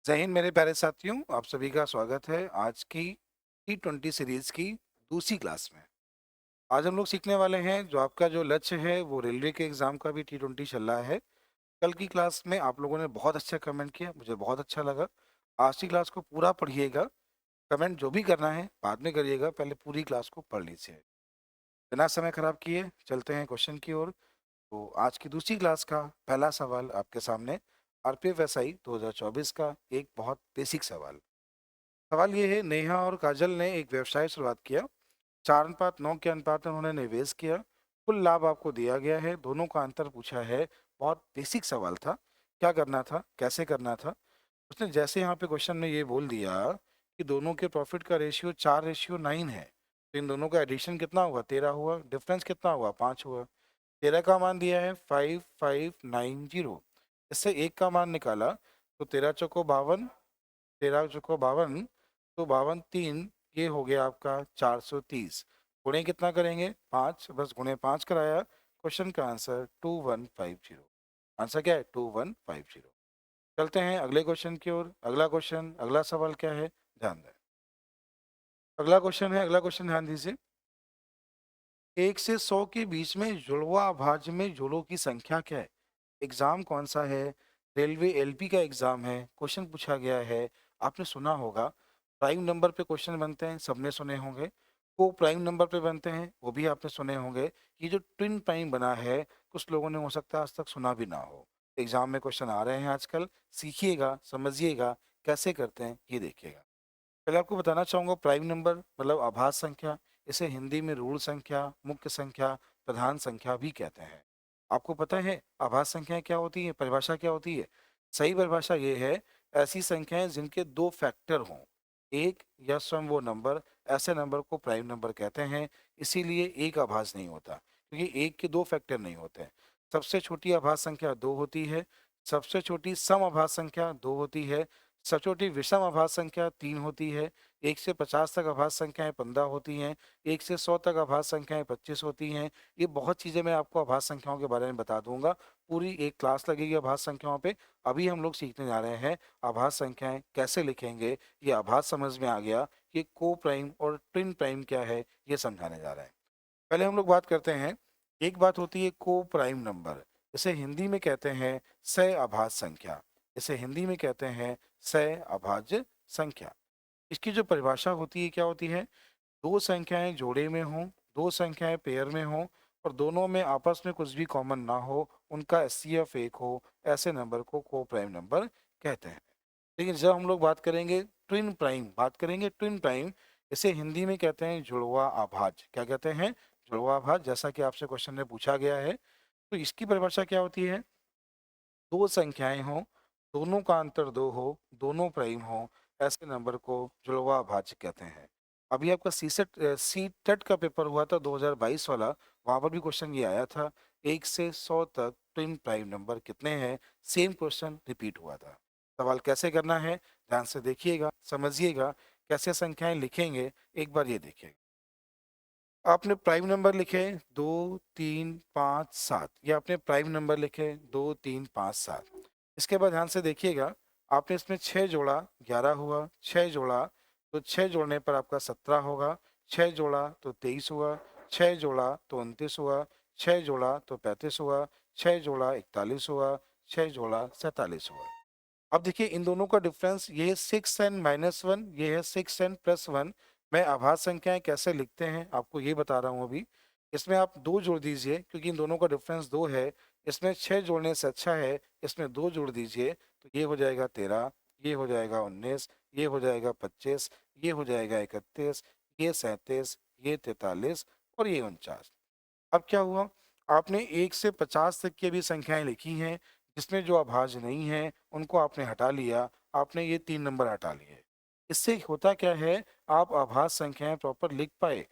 जय हिंद मेरे प्यारे साथियों, आप सभी का स्वागत है आज की T20 सीरीज की दूसरी क्लास में। आज हम लोग सीखने वाले हैं जो आपका जो लक्ष्य है वो रेलवे के एग्जाम का भी T20 चल रहा है। कल की क्लास में आप लोगों ने बहुत अच्छा कमेंट किया, मुझे बहुत अच्छा लगा। आज की क्लास को पूरा पढ़िएगा। कमेंट जो भी करना है बाद में करिएगा, पहले पूरी क्लास को पढ़ लीजिए। बिना समय खराब किए चलते हैं क्वेश्चन की ओर। तो आज की दूसरी क्लास का पहला सवाल आपके सामने आरपीएफ एसआई 2024 का एक बहुत बेसिक सवाल। सवाल ये है, नेहा और काजल ने एक व्यवसाय शुरुआत किया। 4:9 के अनुपात में उन्होंने निवेश किया। कुल लाभ आपको दिया गया है, दोनों का अंतर पूछा है। बहुत बेसिक सवाल था। क्या करना था, कैसे करना था? उसने जैसे यहाँ पे क्वेश्चन में ये बोल दिया कि दोनों के प्रॉफिट का रेशियो 4:9 है, तो इन दोनों का एडिशन कितना हुआ? 13 हुआ। डिफरेंस कितना हुआ? 5 हुआ। 13 का मान दिया है 5590। इससे एक का मान निकाला तो 13 चौको 52, 13 चौको 52, तो 52 3, ये हो गया आपका 430। गुणे कितना करेंगे? 5, बस गुणे 5 कराया। क्वेश्चन का आंसर 2150। आंसर क्या है? 2150। चलते हैं अगले क्वेश्चन की ओर। अगला क्वेश्चन, अगला सवाल क्या है, ध्यान दें। अगला क्वेश्चन है, अगला क्वेश्चन ध्यान दीजिए। 1 से 100 के बीच में जुड़वा अभाज्य में जोड़ों की संख्या क्या है? एग्जाम कौन सा है? रेलवे एलपी का एग्जाम है। क्वेश्चन पूछा गया है, आपने सुना होगा। प्राइम नंबर पे क्वेश्चन बनते हैं, सबने सुने होंगे। को प्राइम नंबर पे बनते हैं, वो भी आपने सुने होंगे। ये जो ट्विन प्राइम बना है, कुछ लोगों ने हो सकता है आज तक सुना भी ना हो। एग्जाम में क्वेश्चन आ रहे हैं आजकल। सीखिएगा, समझिएगा, कैसे करते हैं ये देखिएगा। पहले आपको बताना चाहूंगा, प्राइम नंबर मतलब आभास संख्या। इसे हिंदी में ऋण संख्या, मुख्य संख्या, प्रधान संख्या भी कहते हैं। आपको पता है आभास संख्याएं क्या होती है, परिभाषा क्या होती है? सही परिभाषा ये है, ऐसी संख्याएं जिनके दो फैक्टर हों, एक या स्वयं वो नंबर, ऐसे नंबर को प्राइम नंबर कहते हैं। इसीलिए एक आभास नहीं होता, क्योंकि एक के दो फैक्टर नहीं होते हैं। सबसे छोटी आभास संख्या 2 होती है। सबसे छोटी सम आभास संख्या 2 होती है। सबसे छोटी विषम आभास संख्या 3 होती है। 1 से 50 तक आभास संख्याएं 15 होती हैं। 1 से 100 तक आभास संख्याएं 25 होती हैं। ये बहुत चीजें मैं आपको आभास संख्याओं के बारे में बता दूंगा। पूरी एक क्लास लगेगी आभास संख्याओं पे। अभी हम लोग सीखने जा रहे हैं आभास संख्याएं कैसे लिखेंगे। ये आभास समझ में आ गया कि को प्राइम और ट्विन प्राइम क्या है, ये समझाने जा रहे हैं। पहले हम लोग बात करते हैं। एक बात होती है को प्राइम नंबर, इसे हिंदी में कहते हैं सह आभाज्य संख्या। इसे हिंदी में कहते हैं सह अभाज्य संख्या। इसकी जो परिभाषा होती है क्या होती है? दो संख्याएं जोड़े में हों, दो संख्याएं पेयर में हों, और दोनों में आपस में कुछ भी कॉमन ना हो, उनका एचसीएफ एक हो, ऐसे नंबर को को प्राइम नंबर कहते हैं। लेकिन जब हम लोग बात करेंगे ट्विन प्राइम, बात करेंगे ट्विन प्राइम, इसे हिंदी में कहते हैं जुड़वा अभाज्य। क्या कहते हैं? जुड़वा अभाज्य, जैसा कि आपसे क्वेश्चन में पूछा गया है। तो इसकी परिभाषा क्या होती है? दो संख्याएं हों, दोनों का अंतर 2 हो, दोनों प्राइम हो, ऐसे नंबर को जुड़वा अभाज्य कहते हैं। अभी आपका सी टेट का पेपर हुआ था 2022 वाला, वहां पर भी क्वेश्चन ये आया था, 1 से 100 तक ट्विन प्राइम नंबर कितने हैं? सेम क्वेश्चन रिपीट हुआ था। सवाल कैसे करना है, ध्यान से देखिएगा, समझिएगा। कैसे संख्याएं लिखेंगे, एक बार ये देखिएगा। आपने प्राइम नंबर लिखे 2 3 5 7, ये आपने प्राइम नंबर लिखे 2 3 5 7। इसके बाद ध्यान से देखिएगा, आपने इसमें 6 जोड़ा, 11 हुआ। 6 जोड़ा तो 6 जोड़ने पर आपका 17 होगा। 6 जोड़ा तो 23 हुआ। 6 जोड़ा तो 29 हुआ। 6 जोड़ा तो 35 हुआ। 6 जोड़ा 41 हुआ। 6 जोड़ा 47 हुआ। अब देखिए इन दोनों का डिफरेंस, ये है 6n-1, ये है 6n+1। मैं आभाज्य संख्याएं कैसे लिखते हैं आपको ये बता रहा हूं अभी। इसमें आप 2 जोड़ दीजिए, क्योंकि इन दोनों का डिफरेंस 2 है। इसमें 6 जोड़ने से अच्छा है इसमें 2 जोड़ दीजिए, तो ये हो जाएगा 13, ये हो जाएगा 19, ये हो जाएगा 25, ये हो जाएगा 31, ये 37, ये 43 और ये 49। अब क्या हुआ? आपने 1 से 50 तक की भी संख्याएं लिखी हैं, जिसमें जो अभाज्य नहीं है उनको आपने हटा लिया। आपने ये 3 नंबर हटा लिए। इससे होता क्या है, आप अभाज्य संख्याएं प्रॉपर लिख पाए।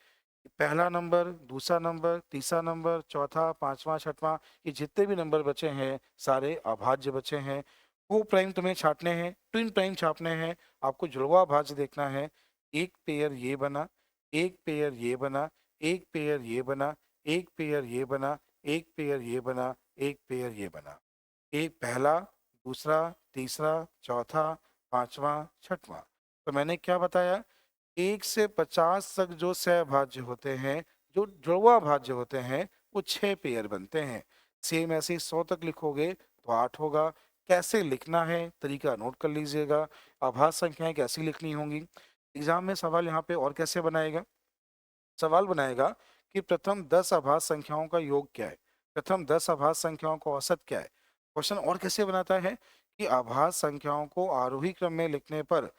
पहला नंबर, दूसरा नंबर, तीसरा नंबर, चौथा, पांचवा, छठवां, ये जितने भी नंबर बचे हैं सारे अभाज्य बचे हैं। को प्राइम तुम्हें छाटने हैं, ट्विन प्राइम छापने हैं। आपको जुड़वा अभाज्य देखना है। एक पेयर ये बना, एक पेयर ये बना, एक पेयर ये बना, एक पेयर ये बना, एक पेयर ये बना, एक पेयर ये बना। एक पहला, दूसरा, तीसरा, चौथा, पांचवा, छठवां। तो मैंने क्या बताया, 1 से 50 तक जो सहभाज्य होते हैं, जो जुड़वा भाज्य होते हैं, वो 6 पेयर बनते हैं। सेम ऐसे ही 100 तक लिखोगे तो 8 होगा। कैसे लिखना है तरीका नोट कर लीजिएगा। आभाज्य संख्याएं कैसी लिखनी होंगी। एग्जाम में सवाल यहाँ पे और कैसे बनाएगा, सवाल बनाएगा कि प्रथम 10 आभाज्य संख्याओं का योग क्या है, प्रथम 10 आभाज्य संख्याओं का औसत क्या है। क्वेश्चन और कैसे बनाता है कि आभाज्य संख्याओं को आरोही क्रम में लिखने पर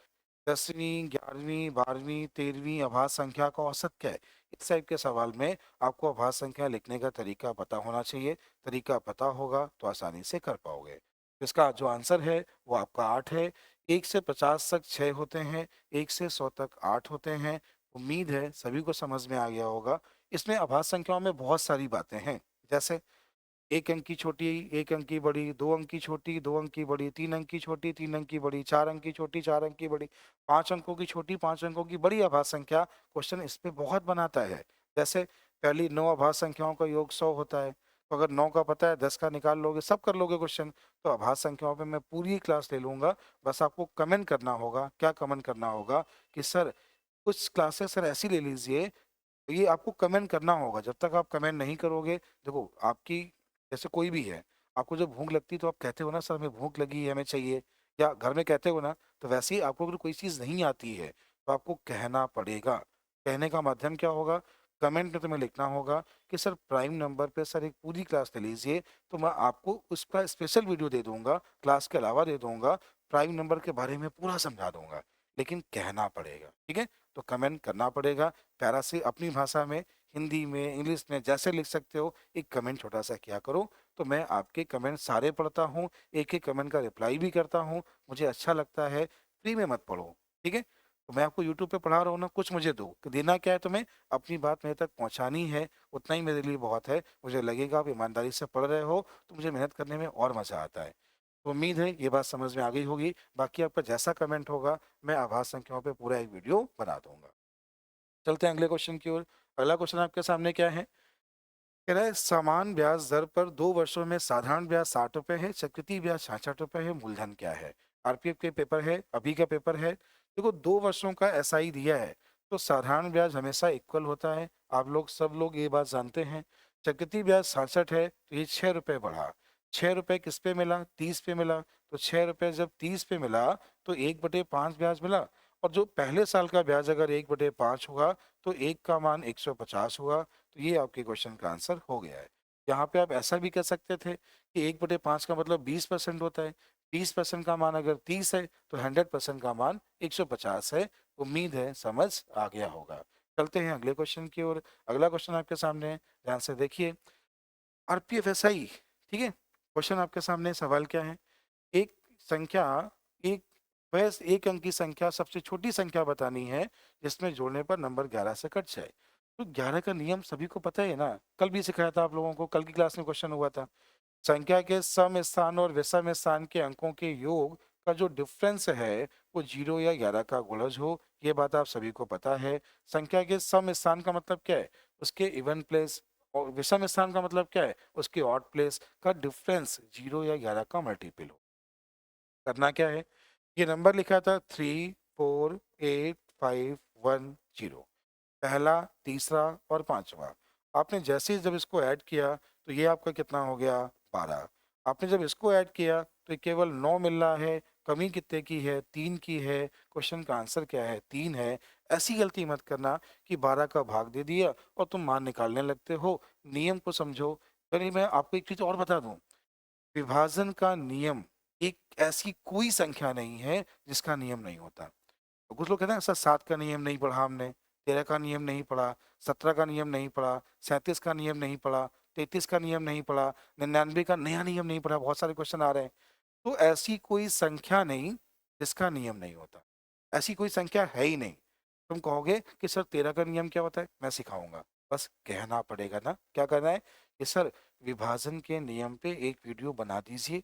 10वीं, 11वीं, 12वीं, 13वीं आभाज्य संख्या का औसत क्या है। इस टाइप के सवाल में आपको आभाज्य संख्या लिखने का तरीका पता होना चाहिए। तरीका पता होगा तो आसानी से कर पाओगे। इसका जो आंसर है वो आपका 8 है। 1 से 50 तक 6 होते हैं, 1 से 100 तक 8 होते हैं। उम्मीद है सभी को समझ में आ गया होगा। इसमें आभाज्य संख्याओं में बहुत सारी बातें हैं, जैसे 1 अंक की छोटी, 1 अंक की बड़ी, 2 अंक की छोटी, 2 अंक की बड़ी, 3 अंक की छोटी, 3 अंक की बड़ी, 4 अंक की छोटी, 4 अंक की बड़ी, 5 अंकों की छोटी, 5 अंकों की बड़ी आभाज्य संख्या। क्वेश्चन इस पे बहुत बनाता है। जैसे पहली 9 आभाज्य संख्याओं का योग 100 होता है, तो अगर 9 का पता है 10 का निकाल लोगे, सब कर लोगे क्वेश्चन। तो आभाज्य संख्याओं पे मैं पूरी क्लास ले लूंगा। बस आपको कमेंट करना होगा। क्या कमेंट करना होगा कि सर कुछ क्लासेस सर ऐसी ले लीजिए। तो ये आपको कमेंट करना होगा। जब तक आप कमेंट नहीं करोगे, देखो आपकी, जैसे कोई भी है, आपको जब भूख लगती है तो आप कहते हो ना सर हमें भूख लगी है, हमें चाहिए, या घर में कहते हो ना। तो वैसे ही आपको अगर कोई चीज़ नहीं आती है तो आपको कहना पड़ेगा। कहने का माध्यम क्या होगा, कमेंट में तुम्हें लिखना होगा कि सर प्राइम नंबर पे सर एक पूरी क्लास ले लीजिए, तो मैं आपको उसका स्पेशल वीडियो दे दूंगा, क्लास के अलावा दे दूंगा, प्राइम नंबर के बारे में पूरा समझा दूंगा। लेकिन कहना पड़ेगा, ठीक है। तो कमेंट करना पड़ेगा। प्यारा से अपनी भाषा में, हिंदी में, इंग्लिश में, जैसे लिख सकते हो, एक कमेंट छोटा सा किया करो। तो मैं आपके कमेंट सारे पढ़ता हूँ, एक एक कमेंट का रिप्लाई भी करता हूँ। मुझे अच्छा लगता है। फ्री में मत पढ़ो, ठीक है। तो मैं आपको यूट्यूब पे पढ़ा रहा हूँ ना, कुछ मुझे दो, देना क्या है तुम्हें, अपनी बात मेरे तक पहुंचानी है, उतना ही मेरे लिए बहुत है। मुझे लगेगा आप ईमानदारी से पढ़ रहे हो तो मुझे मेहनत करने में और मजा आता है। तो उम्मीद है ये बात समझ में आ गई होगी। बाकी आपका जैसा कमेंट होगा मैं आभास संख्याओं पे पूरा एक वीडियो बना दूंगा। चलते हैं अगले क्वेश्चन की ओर। अगला क्वेश्चन आपके सामने क्या है, कह रहा है समान ब्याज दर पर 2 वर्षों में साधारण ब्याज 60 रुपए है, चक्रवृद्धि ब्याज 66 रुपए है, मूलधन क्या है। आरपीएफ के पेपर है, अभी का पेपर है। देखो 2 वर्षों का एसआई दिया है, तो साधारण ब्याज हमेशा इक्वल होता है, आप लोग सब लोग ये बात जानते हैं। चक्रवृद्धि ब्याज 66 है, तो ये 6 रुपए बढ़ा। 6 रुपए किस पे मिला, 30 पे मिला। तो 6 रुपए जब 30 पे मिला तो 1/5 ब्याज मिला। और जो पहले साल का ब्याज अगर 1/5 हुआ तो 1 का मान 150 हुआ। तो ये आपके क्वेश्चन का आंसर हो गया है। यहाँ पे आप ऐसा भी कह सकते थे कि 1/5 का मतलब 20% होता है। 20% का मान अगर 30 है तो 100% का मान 150 है। उम्मीद है समझ आ गया होगा। चलते हैं अगले क्वेश्चन की ओर। अगला क्वेश्चन आपके सामने है, ध्यान से देखिए। आरपीएफएसआई, ठीक है। क्वेश्चन आपके सामने, सवाल क्या है, एक संख्या, एक बस 1 अंक की संख्या सबसे छोटी संख्या बतानी है जिसमें जोड़ने पर नंबर 11 से कट जाए। तो 11 का नियम सभी को पता है ना, कल भी सिखाया था आप लोगों को, कल की क्लास में क्वेश्चन हुआ था। संख्या के सम स्थान और विषम स्थान के अंकों के योग का जो डिफरेंस है वो 0 या 11 का गुणज हो, ये बात आप सभी को पता है। संख्या के सम स्थान का मतलब क्या है, उसके इवन प्लेस, और विषम स्थान का मतलब क्या है, उसके ऑड प्लेस का डिफरेंस 0 या 11 का मल्टीपल हो। करना क्या है, ये नंबर लिखा था 3, 4, 8, 5, 1, 0, पहला, तीसरा और पांचवा। आपने जैसे ही जब इसको ऐड किया तो ये आपका कितना हो गया, 12। आपने जब इसको ऐड किया तो ये केवल 9 मिल रहा है। कमी कितने की है, 3 की है। क्वेश्चन का आंसर क्या है, 3 है। ऐसी गलती मत करना कि 12 का भाग दे दिया और तुम मान निकालने लगते हो। नियम को समझो। चलिए मैं आपको एक चीज और बता दूं, विभाजन का नियम, एक ऐसी कोई संख्या नहीं है जिसका नियम नहीं होता। तो कुछ लोग कहते हैं सर 7 का नियम नहीं पढ़ा हमने, 13 का नियम नहीं पढ़ा, 17 का नियम नहीं पढ़ा, 37 का नियम नहीं पढ़ा, 33 का नियम नहीं पढ़ा, 99 का नया नियम नहीं पढ़ा। बहुत सारे क्वेश्चन आ रहे हैं। तो ऐसी कोई संख्या नहीं जिसका नियम नहीं होता, ऐसी कोई संख्या है ही नहीं। तुम कहोगे कि सर 13 का नियम क्या होता है, मैं सिखाऊंगा। बस कहना पड़ेगा ना, क्या करना है कि सर विभाजन के नियम पे एक वीडियो बना दीजिए,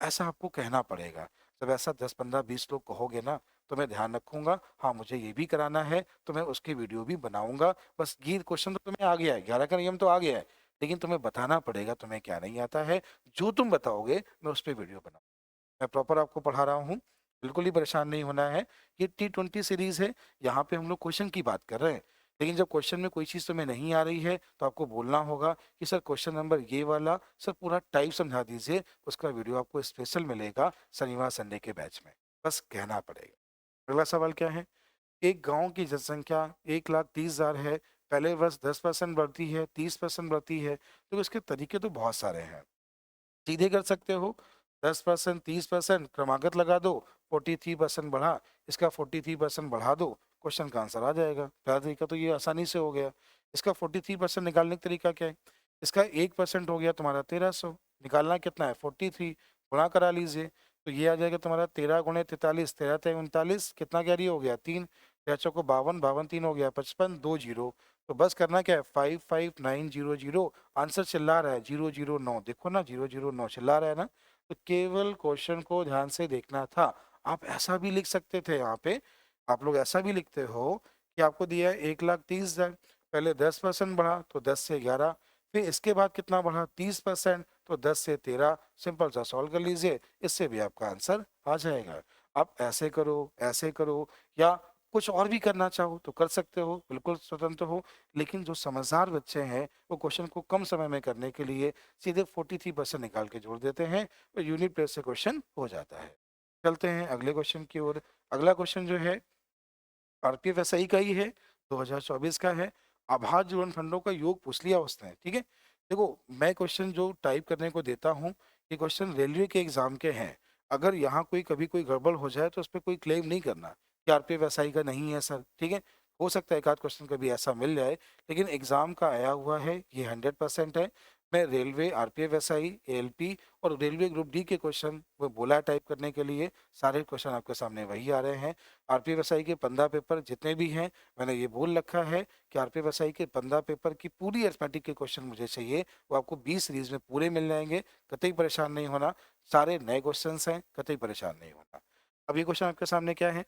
ऐसा आपको कहना पड़ेगा। जब ऐसा 10, 15, 20 लोग कहोगे ना तो मैं ध्यान रखूंगा, हाँ मुझे ये भी कराना है तो मैं उसकी वीडियो भी बनाऊंगा। बस ये क्वेश्चन तो तुम्हें आ गया है, 11 का नियम तो आ गया है, लेकिन तुम्हें बताना पड़ेगा तुम्हें क्या नहीं आता है। जो तुम बताओगे मैं उस पर वीडियो बनाऊंगा। मैं प्रॉपर आपको पढ़ा रहा हूँ। बिल्कुल ही परेशान नहीं होना है। ये T20 सीरीज है, यहाँ पे हम लोग क्वेश्चन की बात कर रहे हैं। लेकिन जब क्वेश्चन में कोई चीज़ तुम्हें नहीं आ रही है तो आपको बोलना होगा कि सर क्वेश्चन नंबर ये वाला सर पूरा टाइप समझा दीजिए, उसका वीडियो आपको स्पेशल मिलेगा शनिवार संडे के बैच में, बस कहना पड़ेगा। अगला सवाल क्या है? एक गांव की जनसंख्या 1,30,000 है, पहले वर्ष 10% बढ़ती है, 30% बढ़ती है, तो इसके तरीके तो बहुत सारे हैं। सीधे कर सकते हो, 10%, 30% क्रमागत लगा दो, 43% बढ़ा, इसका 43% बढ़ा दो, क्वेश्चन का आंसर आ जाएगा। पहला तरीका तो ये आसानी से हो गया। इसका 43% निकालने का तरीका क्या है? इसका 1% हो गया तुम्हारा 1300, निकालना कितना है 43, गुणा करा लीजिए, तो ये आ जाएगा तुम्हारा 13 गुणे 43, 13 ते 39, कितना कैरी हो गया 3, 13 को 52, 52 3 हो गया 55, 2 जीरो। तो बस करना क्या है 55900, आंसर चिल्ला रहा है 009, देखो ना 009 चिल्ला रहा है ना। तो केवल क्वेश्चन को ध्यान से देखना था। आप ऐसा भी लिख सकते थे, यहाँ पे आप लोग ऐसा भी लिखते हो कि आपको दिया है 1,30,000, पहले 10% बढ़ा तो 10 से 11, फिर इसके बाद कितना बढ़ा 30%, तो 10 से 13, सिंपल सा सॉल्व कर लीजिए, इससे भी आपका आंसर आ जाएगा। आप ऐसे करो या कुछ और भी करना चाहो तो कर सकते हो, बिल्कुल स्वतंत्र हो। लेकिन जो समझदार बच्चे हैं वो क्वेश्चन को कम समय में करने के लिए सीधे 43% निकाल के जोड़ देते हैं, तो यूनिट प्लेस से क्वेश्चन हो जाता है। चलते हैं अगले क्वेश्चन की ओर। अगला क्वेश्चन जो है आरपीएफ एसआई का ही है, 2024 का है। अभाज्य गुणनखंडों का योग पूछ लिया उसने, ठीक है। देखो मैं क्वेश्चन जो टाइप करने को देता हूँ, ये क्वेश्चन रेलवे के एग्जाम के हैं। अगर यहाँ कोई कभी कोई गड़बड़ हो जाए तो उस पर कोई क्लेम नहीं करना कि आरपीएफ एसआई का नहीं है सर, ठीक है। हो सकता है एक आध क्वेश्चन कभी ऐसा मिल जाए, लेकिन एग्जाम का आया हुआ है ये 100% है। मैं रेलवे आरपीएफ एसआई एएलपी और रेलवे ग्रुप डी के क्वेश्चन वो बोला है टाइप करने के लिए, सारे क्वेश्चन आपके सामने वही आ रहे हैं। आरपीएफएसआई के 15 पेपर जितने भी हैं, मैंने ये बोल रखा है कि आरपीएफएसआई के 15 पेपर की पूरी अरिथमेटिक के क्वेश्चन मुझे चाहिए, वो आपको 20 सीरीज में पूरे मिल जाएंगे, कतई परेशान नहीं होना। सारे नए क्वेश्चन हैं, कतई परेशान नहीं होना। अब ये क्वेश्चन आपके सामने क्या है?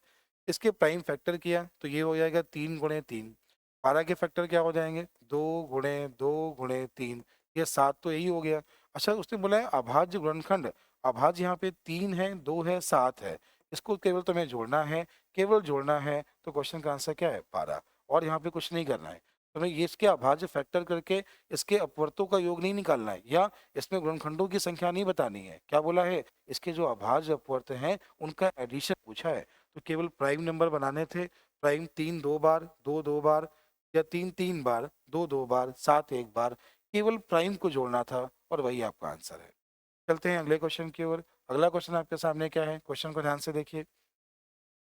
इसके प्राइम फैक्टर किया तो ये हो जाएगा 3 गुणे 3। 12 के फैक्टर क्या हो जाएंगे 2 गुणे 2 गुणे 3, ये 7 तो यही हो गया। अच्छा उसने बोला है अभाज्य गुणनखंड, अभाज्य यहाँ पे 3 है, 2 है, 7 है, इसको केवल तुम्हें जोड़ना है, केवल जोड़ना है, तो क्वेश्चन का आंसर क्या है 12, और यहाँ पे कुछ नहीं करना है। तुम्हें ये इसके अभाज्य फैक्टर करके इसके अपवर्तों का योग नहीं निकालना है, या इसमें गुणनखंडों की संख्या नहीं बतानी है। क्या बोला है? इसके जो अभाज्य अपवर्त हैं उनका एडिशन पूछा है, तो केवल प्राइम नंबर बनाने थे। प्राइम 3 2 बार, 2 2 बार, या 3 3 बार, 2 2 बार, 7 1 बार, केवल प्राइम को जोड़ना था, और वही आपका आंसर है। चलते हैं अगले क्वेश्चन की ओर। अगला क्वेश्चन आपके सामने क्या है, क्वेश्चन को ध्यान से देखिए।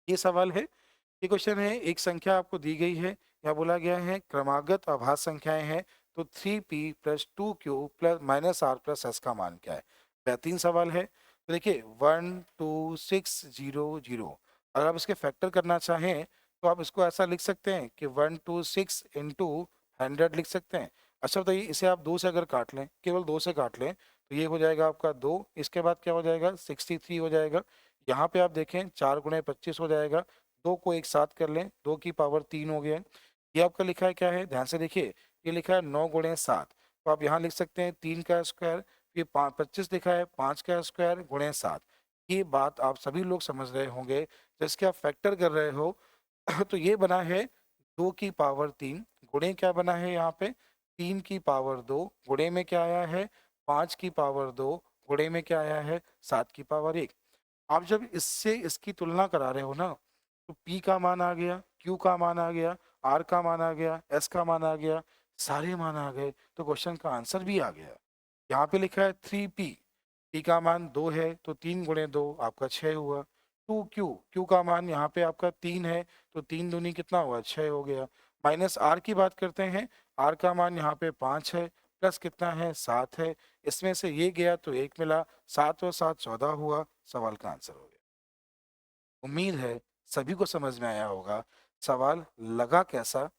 ये सवाल है, ये क्वेश्चन है, एक संख्या आपको दी गई है, या बोला गया है क्रमागत अभाज्य संख्याएं हैं, तो 3p+2q plus minus r plus s का मान क्या है। बेहतरीन सवाल है। तो देखिए 12600, अगर आप इसके फैक्टर करना चाहें तो आप इसको ऐसा लिख सकते हैं कि 126 इंटू 100 लिख सकते हैं। अच्छा बताइए, इसे आप 2 से अगर काट लें, केवल 2 से काट लें, तो ये हो जाएगा आपका 2, इसके बाद क्या हो जाएगा 63 हो जाएगा। यहाँ पे आप देखें 4 गुणे 25 हो जाएगा, 2 को एक साथ कर लें, 2 की पावर 3 हो गया। ये आपका लिखा है क्या है, ध्यान से देखिए, ये लिखा है 9 गुणे 7, तो आप यहाँ लिख सकते हैं 3 का स्क्वायर, ये 25 लिखा है 5 का स्क्वायर गुणे 7। ये बात आप सभी लोग समझ रहे होंगे, जिसके आप फैक्टर कर रहे हो तो ये बना है 2 की पावर 3, गुणे क्या बना है यहाँ पे 3 की पावर 2, गुणे में क्या आया है 5 की पावर 2, गुणे में क्या आया है 7 की पावर 1। आप जब इससे इसकी तुलना करा रहे हो ना, तो P का मान आ गया, Q का मान आ गया, R का मान आ गया, S का मान आ गया, सारे मान आ गए, तो क्वेश्चन का आंसर भी आ गया। यहाँ पे लिखा है 3P, P का मान 2 है, तो 3 गुणे 2 आपका 6 हुआ। 2Q, Q का मान यहाँ पे आपका 3 है, तो 3 दूनी कितना हुआ 6 हो गया। माइनस R की बात करते हैं, R का मान यहाँ पे 5 है, प्लस कितना है 7 है, इसमें से ये गया तो 1 मिला, 7 और 7 14 हुआ, सवाल का आंसर हो गया। उम्मीद है सभी को समझ में आया होगा। सवाल लगा कैसा?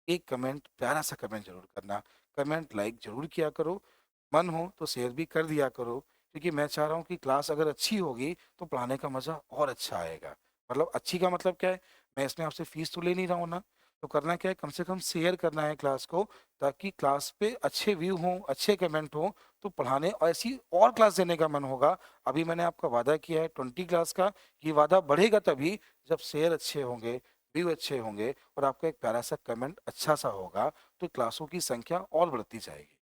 एक कमेंट, प्यारा सा कमेंट जरूर करना, कमेंट लाइक जरूर किया करो, मन हो तो शेयर भी कर दिया करो, क्योंकि मैं चाह रहा हूँ कि क्लास अगर अच्छी होगी तो पढ़ाने का मजा और अच्छा आएगा। मतलब अच्छी का मतलब क्या है, मैं इसमें आपसे फीस तो ले नहीं रहा हूँ ना, तो करना क्या है, कम से कम शेयर करना है क्लास को, ताकि क्लास पे अच्छे व्यू हों, अच्छे कमेंट हों, तो पढ़ाने और ऐसी और क्लास देने का मन होगा। अभी मैंने आपका वादा किया है 20 क्लास का, ये वादा बढ़ेगा तभी जब शेयर अच्छे होंगे, व्यू अच्छे होंगे और आपका एक प्यारा सा कमेंट अच्छा सा होगा, तो क्लासों की संख्या और बढ़ती जाएगी।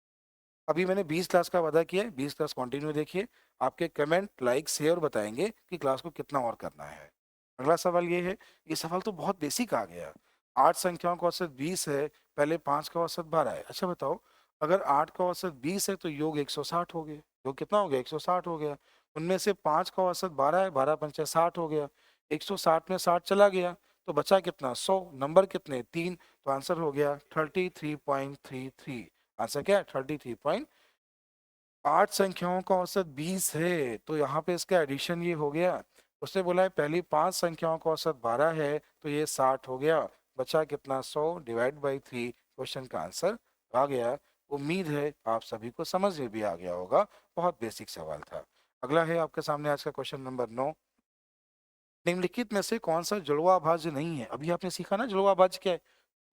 अभी मैंने 20 क्लास का वादा किया है, 20 क्लास कंटिन्यू देखिए, आपके कमेंट, लाइक, शेयर बताएंगे कि क्लास को कितना और करना है। अगला सवाल ये है, ये सवाल तो बहुत बेसिक आ गया। 8 संख्याओं का औसत 20 है, पहले 5 का औसत 12 है। अच्छा बताओ, अगर 8 का औसत 20 है तो योग 160 हो गया। योग कितना हो गया? 160 हो गया। उनमें से 5 का औसत 12 है, 12 पंचे 60 हो गया। 160 में 60 चला गया तो बचा कितना? 100। नंबर कितने? 3। तो आंसर हो गया 33.33। आंसर क्या है? 33 8 संख्याओं का औसत 20 है तो यहाँ पे इसका एडिशन ये हो गया। उसने बोला है पहली 5 संख्याओं का औसत 12 है तो ये 60 हो गया। बचा कितना? 100 डिवाइड बाई 3। क्वेश्चन का आंसर आ गया। उम्मीद है आप सभी को समझ में भी आ गया होगा। बहुत बेसिक सवाल था। अगला है आपके सामने आज का क्वेश्चन नंबर 9। निम्नलिखित में से कौन सा जुड़वा भाज्य नहीं है? अभी आपने सीखा ना जुड़वा भाज्य क्या है?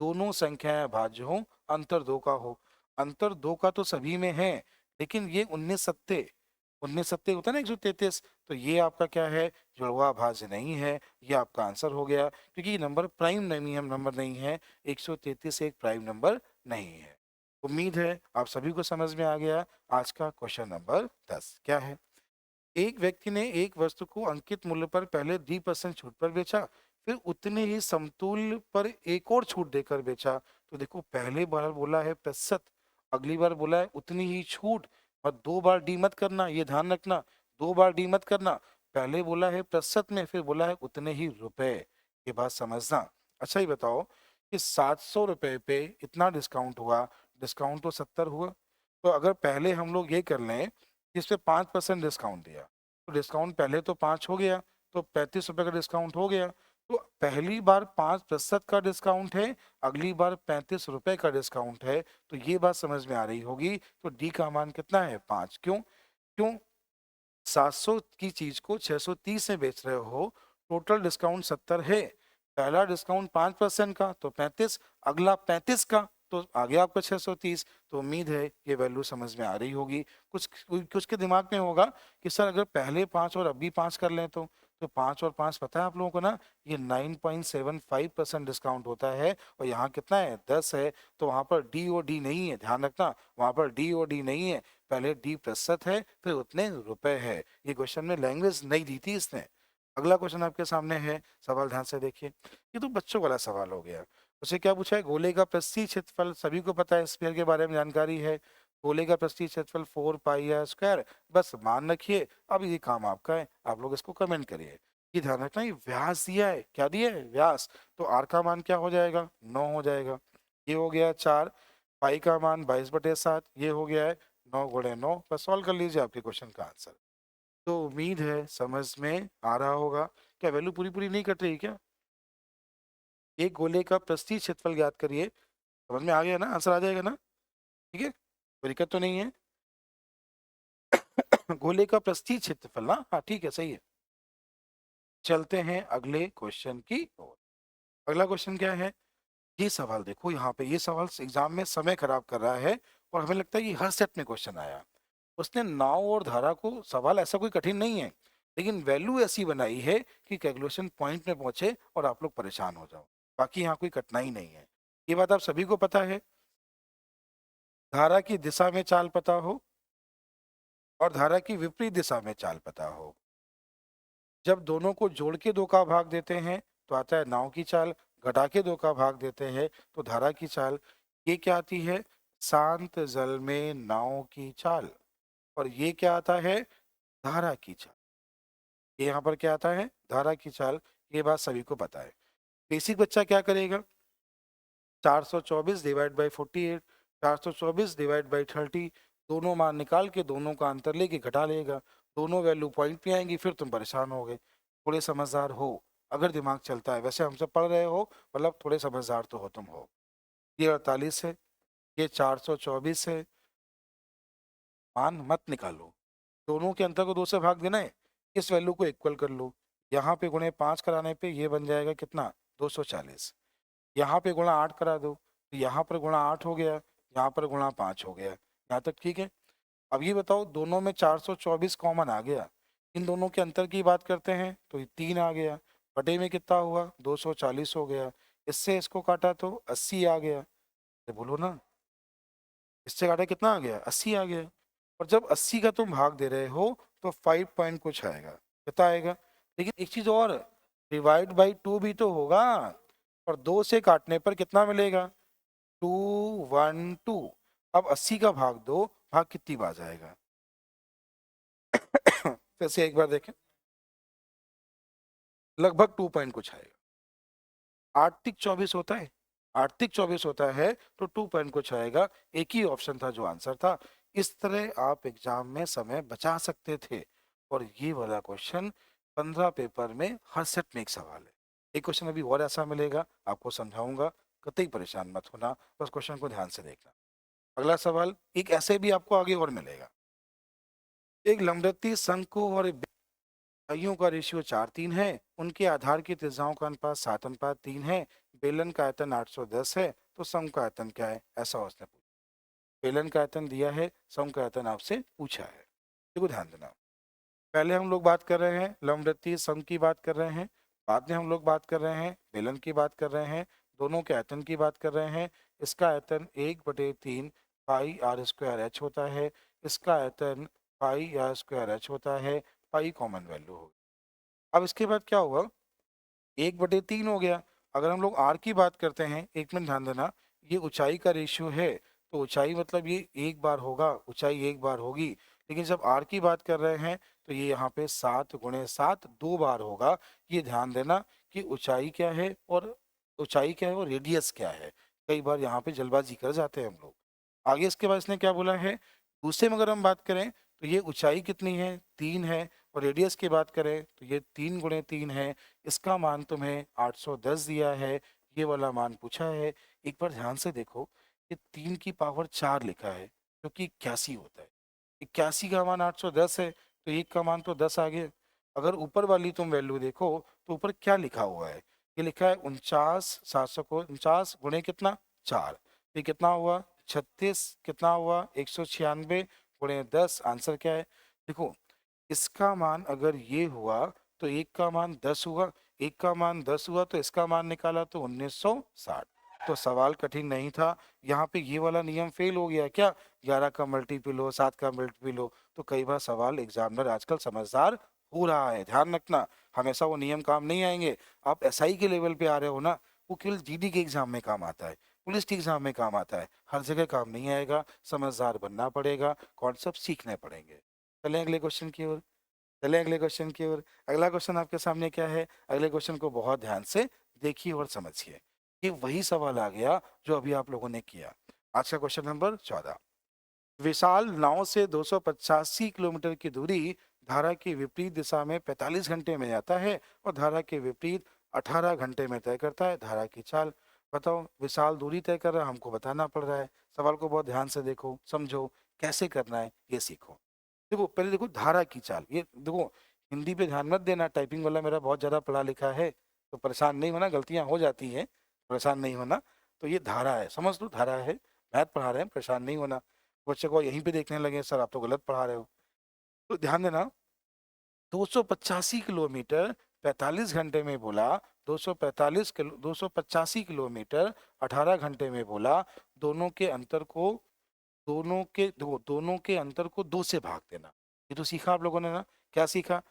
दोनों संख्याएं भाज्य हो, अंतर 2 का हो। अंतर 2 का तो सभी में है, लेकिन ये 19 सत्ते होता है ना 133, तो ये आपका क्या है? जुड़वा भाज्य नहीं है। ये आपका आंसर हो गया, क्योंकि ये नंबर प्राइम नंबर नहीं है। 133 एक प्राइम नंबर नहीं है। उम्मीद है आप सभी को समझ में आ गया। आज का क्वेश्चन नंबर 10 क्या है? एक व्यक्ति ने एक वस्तु को अंकित मूल्य पर पहले 3% छूट पर बेचा, फिर उतने ही समतुल्य पर एक और छूट देकर बेचा। तो देखो, पहले बार बोला है प्रतिशत, अगली बार बोला है उतनी ही छूट, और 2 बार डी मत करना, ये ध्यान रखना। 2 बार डी मत करना। पहले बोला है प्रतिशत में, फिर बोला है उतने ही रुपए। ये बात समझना। अच्छा, ये बताओ कि 700 रुपए पे इतना डिस्काउंट हुआ, डिस्काउंट तो 70 हुआ। तो अगर पहले हम लोग ये कर लें, इस पे 5% डिस्काउंट दिया, तो डिस्काउंट पहले तो 5 हो गया, तो 35 रुपए का डिस्काउंट हो गया। तो पहली बार 5% का डिस्काउंट है, अगली बार 35 रुपए का डिस्काउंट है। तो ये बात समझ में आ रही होगी। तो डी का मान कितना है? 5। क्यों? क्यों? 700 की चीज को 630 में बेच रहे हो, टोटल डिस्काउंट 70 है। पहला डिस्काउंट 5% का तो 35, अगला 35 का तो आ गया आपका 630। तो उम्मीद है ये वैल्यू समझ में आ रही होगी। कुछ कुछ के दिमाग में होगा कि सर अगर पहले 5 और अभी 5 कर लें तो 5 और 5 पता है आप लोगों को ना, ये 9.75% डिस्काउंट होता है। और यहाँ कितना है? 10 है। तो वहां पर डी और डी नहीं है, ध्यान रखना, वहां पर डी और डी नहीं है। पहले डी प्रतिशत है, फिर उतने रुपए है। ये क्वेश्चन में लैंग्वेज नहीं दी थी इसने। अगला क्वेश्चन आपके सामने है, सवाल ध्यान से देखिए। ये तो बच्चों वाला सवाल हो गया। उसे क्या पूछा है? गोले का पृष्ठीय क्षेत्रफल, सभी को पता है, स्फीयर के बारे में जानकारी है। गोले का पृष्ठीय क्षेत्रफल 4 पाई आर स्क्वायर। बस मान रखिए। अब ये काम आपका है, आप लोग इसको कमेंट करिए। ये ध्यान रखना, ये व्यास दिया है। क्या दिया है? व्यास। तो आर का मान क्या हो जाएगा? 9 हो जाएगा। ये हो गया 4। पाई का मान 22/7, ये हो गया है 9 × 9। बस सॉल्व कर लीजिए आपके क्वेश्चन का आंसर। तो उम्मीद है समझ में आ रहा होगा। क्या वैल्यू पूरी पूरी नहीं कट रही क्या? एक गोले का पृष्ठीय क्षेत्रफल ज्ञात करिए। समझ में आ गया ना? आंसर आ जाएगा ना? ठीक है, कोई दिक्कत तो नहीं है। गोले का पृष्ठीय क्षेत्रफल ना, हाँ ठीक है, सही है। चलते हैं अगले क्वेश्चन की ओर। अगला क्वेश्चन क्या है? ये सवाल देखो, यहाँ पे ये सवाल एग्जाम में समय खराब कर रहा है, और हमें लगता है कि हर सेट में क्वेश्चन आया। उसने नाव और धारा को, सवाल ऐसा कोई कठिन नहीं है, लेकिन वैल्यू ऐसी बनाई है कि कैलकुलेशन पॉइंट में पहुंचे और आप लोग परेशान हो जाओ। बाकी यहाँ कोई कठिनाई नहीं है। ये बात आप सभी को पता है। धारा की दिशा में चाल पता हो और धारा की विपरीत दिशा में चाल पता हो, जब दोनों को जोड़ के 2 का भाग देते हैं तो आता है नाव की चाल, घटा के 2 का भाग देते हैं तो धारा की चाल। ये क्या आती है? शांत जल में नाव की चाल। और ये क्या आता है? धारा की चाल। ये यहाँ पर क्या आता है? धारा की चाल। ये बात सभी को पता है। बेसिक बच्चा क्या करेगा? 424 डिवाइड बाई 48, 424 डिवाइड बाई 30, दोनों मान निकाल के दोनों का अंतर लेके घटा लेगा। दोनों वैल्यू पॉइंट पे आएंगी, फिर तुम परेशान हो गए। थोड़े समझदार हो अगर दिमाग चलता है। वैसे हमसे पढ़ रहे हो, मतलब थोड़े समझदार तो हो तुम हो। ये 48 है, ये 424 है। मान मत निकालो, दोनों के अंतर को 2 से भाग देना है। इस वैल्यू को इक्वल कर लो। यहाँ पे गुणे 5 कराने पे ये बन जाएगा कितना? 240। यहाँ पे गुणा 8 करा दो तो यहाँ पर गुणा 8 हो गया, यहाँ पर गुणा 5 हो गया। यहाँ तक ठीक है। अब ये बताओ, दोनों में 424 कॉमन आ गया, इन दोनों के अंतर की बात करते हैं तो ये 3 आ गया, बटे में कितना हुआ 240 हो गया, इससे इसको काटा तो 80 आ गया। तो बोलो ना, इससे काटा कितना आ गया, 80 आ गया। और जब 80 का तुम भाग दे रहे हो तो 5 पॉइंट कुछ आएगा, कितना आएगा। लेकिन एक चीज और, डिवाइड बाई 2 भी तो होगा, और 2 से काटने पर कितना मिलेगा, 212। अब 80 का भाग दो, भाग कितनी बार जाएगा। फिर से एक बार देखें, लगभग 2 पॉइंट कुछ आएगा। आर्टिक 24 होता है, आर्टिक 24 होता है तो 2 पॉइंट कुछ आएगा। एक ही ऑप्शन था जो आंसर था। इस तरह आप एग्जाम में समय बचा सकते थे। और ये वाला क्वेश्चन 15 पेपर में हर सेट में एक सवाल है। एक क्वेश्चन अभी और ऐसा मिलेगा, आपको समझाऊंगा, कतई परेशान मत होना, बस क्वेश्चन को ध्यान से देखना। अगला सवाल एक ऐसे भी आपको आगे और मिलेगा। एक लंबवृत्तीय शंकु और इकाइयों का रेशियो 4:3 है, उनके आधार की त्रिज्याओं का अनुपात 7:3 है, बेलन का आयतन 810 है, तो सम का आयतन क्या है, ऐसा उसने पूछा। बेलन का आयतन दिया है, सम का आयतन आपसे पूछा है। देखो ध्यान देना, पहले हम लोग बात कर रहे हैं लंबवृत्तीय सम की बात कर रहे हैं, बाद में हम लोग बात कर रहे हैं बेलन की बात कर रहे हैं, दोनों के आयतन की बात कर रहे हैं। इसका आयतन 1/3 पाई आर स्क्वायर एच होता है, इसका आयतन पाई आर स्क्वायर एच होता है, पाई कॉमन वैल्यू होगी। अब इसके बाद क्या हुआ, 1/3 हो गया। अगर हम लोग आर की बात करते हैं, एक मिनट ध्यान देना, ये ऊंचाई का रेशियो है, तो ऊंचाई मतलब ये एक बार होगा, ऊंचाई एक बार होगी। लेकिन जब आर की बात कर रहे हैं तो ये यहाँ पे 7 × 7 2 बार होगा। ये ध्यान देना कि ऊंचाई क्या है और ऊंचाई क्या है और रेडियस क्या है, कई बार यहाँ पे जल्दबाजी कर जाते हैं हम लोग। आगे इसके बाद इसने क्या बोला है, दूसरे में अगर हम बात करें तो ये ऊंचाई कितनी है, 3 है, और रेडियस की बात करें तो ये 3 × 3 है। इसका मान तुम्हें 810 दिया है, ये वाला मान पूछा है। एक बार ध्यान से देखो, ये 3 की पावर 4 लिखा है, जो कि 81 होता है। 81 का मान 810 है, तो एक का मान तो 10 आ गया। अगर ऊपर वाली तुम वैल्यू देखो तो ऊपर क्या लिखा हुआ है, ये लिखा है 49 कितना 4, ये कितना हुआ 36, कितना हुआ 196 × 10, आंसर क्या है। देखो, इसका मान अगर ये हुआ तो एक का मान 10 हुआ, एक का मान 10 हुआ तो इसका मान निकाला तो 1960। तो सवाल कठिन नहीं था। यहाँ पे ये वाला नियम फेल हो गया क्या, 11 का मल्टीपल हो 7 का मल्टीपल हो, तो कई बार सवाल एग्जामिनर आजकल समझदार हो रहा है, ध्यान रखना। हमेशा वो नियम काम नहीं आएंगे। आप एसआई के लेवल पे आ रहे हो ना, वो केवल जीडी के एग्जाम में काम आता है, पुलिस के एग्जाम में काम आता है, हर जगह काम नहीं आएगा। समझदार बनना पड़ेगा, कॉन्सेप्ट सीखने पड़ेंगे। चलें अगले क्वेश्चन की ओर, चलें अगले क्वेश्चन की ओर। अगला क्वेश्चन आपके सामने क्या है, अगले क्वेश्चन को बहुत ध्यान से देखिए और समझिए। ये वही सवाल आ गया जो अभी आप लोगों ने किया। आज का क्वेश्चन नंबर 14, विशाल नाव से 285 किलोमीटर की दूरी धारा की विपरीत दिशा में 45 घंटे में जाता है और धारा के विपरीत 18 घंटे में तय करता है, धारा की चाल। बताओ, विशाल दूरी तय कर रहा है, हमको बताना पड़ रहा है। सवाल को बहुत ध्यान से देखो, समझो, कैसे करना है ये सीखो। देखो पहले देखो धारा की चाल, ये देखो, हिंदी पे ध्यान मत देना, टाइपिंग वाला मेरा बहुत ज़्यादा पढ़ा लिखा है, तो परेशान नहीं होना, गलतियां हो जाती हैं, परेशान नहीं होना। तो ये धारा है, समझ लो धारा है, मैथ पढ़ा रहे हैं, परेशान नहीं होना। बच्चे को यहीं पे देखने लगे सर आप तो गलत पढ़ा रहे हो, तो ध्यान देना। 285 किलोमीटर 45 घंटे में बोला, 285 किलोमीटर 18 घंटे में बोला। दोनों के अंतर को, दोनों के अंतर को 2 से भाग देना। ये तो सीखा आप लोगों ने ना, क्या सीखा,